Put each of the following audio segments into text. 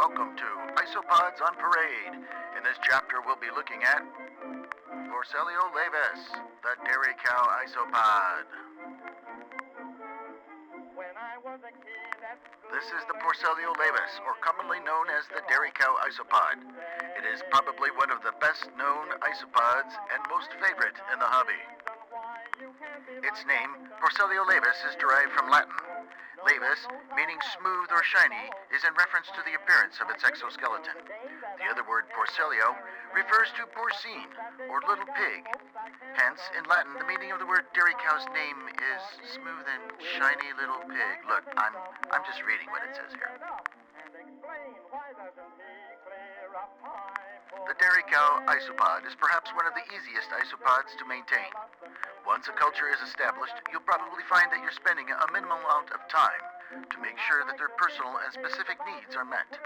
welcome to Isopods on Parade. In this chapter, we'll be looking at Porcellio laevis, the dairy cow isopod. This is the Porcellio laevis, or commonly known as the dairy cow isopod. It is probably one of the best known isopods and most favorite in the hobby. Its name, Porcellio laevis, is derived from Latin. Laevis, meaning smooth or shiny, is in reference to the appearance of its exoskeleton. The other word, porcellio, refers to porcine, or little pig. Hence, in Latin, the meaning of the word dairy cow's name is smooth and shiny little pig. Look, I'm just reading what it says here. The dairy cow isopod is perhaps one of the easiest isopods to maintain. Once a culture is established, you'll probably find that you're spending a minimal amount of time to make sure that their personal and specific needs are met.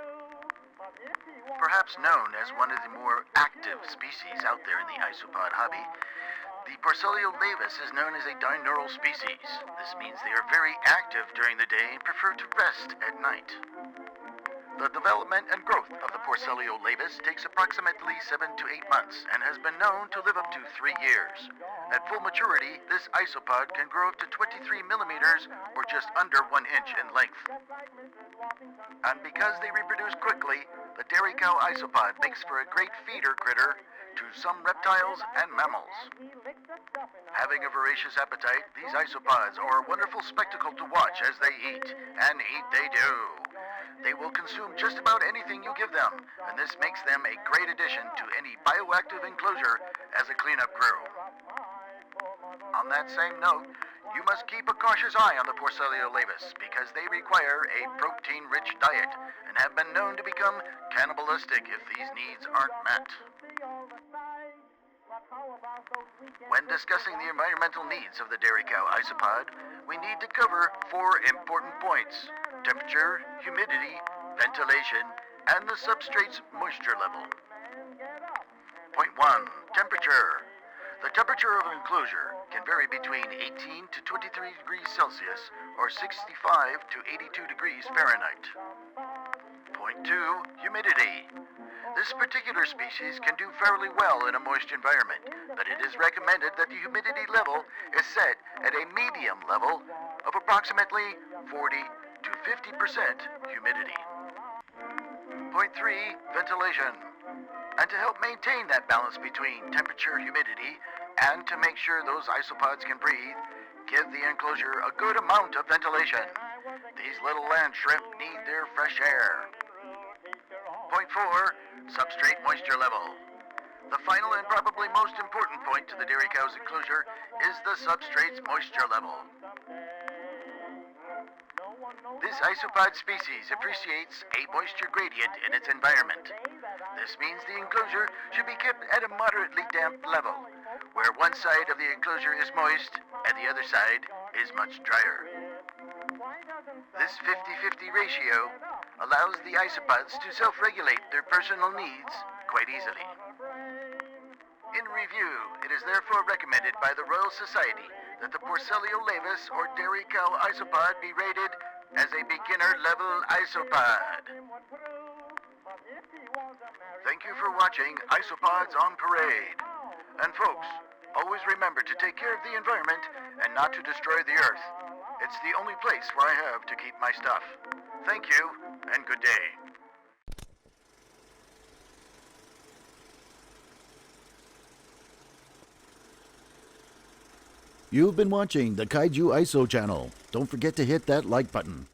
Perhaps known as one of the more active species out there in the isopod hobby, the Porcellio laevis is known as a diurnal species. This means they are very active during the day and prefer to rest at night. The development and growth of the Porcellio laevis takes approximately 7 to 8 months and has been known to live up to 3 years. At full maturity, this isopod can grow up to 23 millimeters or just under 1 inch in length. And because they reproduce quickly, the dairy cow isopod makes for a great feeder critter to some reptiles and mammals. Having a voracious appetite, these isopods are a wonderful spectacle to watch as they eat, and eat they do. They will consume just about anything you give them, and this makes them a great addition to any bioactive enclosure as a cleanup crew. On that same note, you must keep a cautious eye on the Porcellio laevis because they require a protein-rich diet and have been known to become cannibalistic if these needs aren't met. When discussing the environmental needs of the dairy cow isopod, we need to cover 4 important points: temperature, humidity, ventilation, and the substrate's moisture level. Point 1. Temperature. The temperature of an enclosure can vary between 18 to 23 degrees Celsius or 65 to 82 degrees Fahrenheit. Point 2. Humidity. This particular species can do fairly well in a moist environment, but it is recommended that the humidity level is set at a medium level of approximately 40 to 50% humidity. Point 3. Ventilation. And to help maintain that balance between temperature, humidity, and to make sure those isopods can breathe, give the enclosure a good amount of ventilation. These little land shrimp need their fresh air. Point 4. Substrate moisture level. The final and probably most important point to the dairy cow's enclosure is the substrate's moisture level. This isopod species appreciates a moisture gradient in its environment. This means the enclosure should be kept at a moderately damp level, where one side of the enclosure is moist and the other side is much drier. This 50-50 ratio allows the isopods to self-regulate their personal needs quite easily. In review, it is therefore recommended by the Royal Society that the Porcellio laevis or dairy cow isopod be rated as a beginner-level isopod. Thank you for watching Isopods on Parade. And folks, always remember to take care of the environment and not to destroy the earth. It's the only place where I have to keep my stuff. Thank you, and good day. You've been watching the Kaijuiso channel. Don't forget to hit that like button.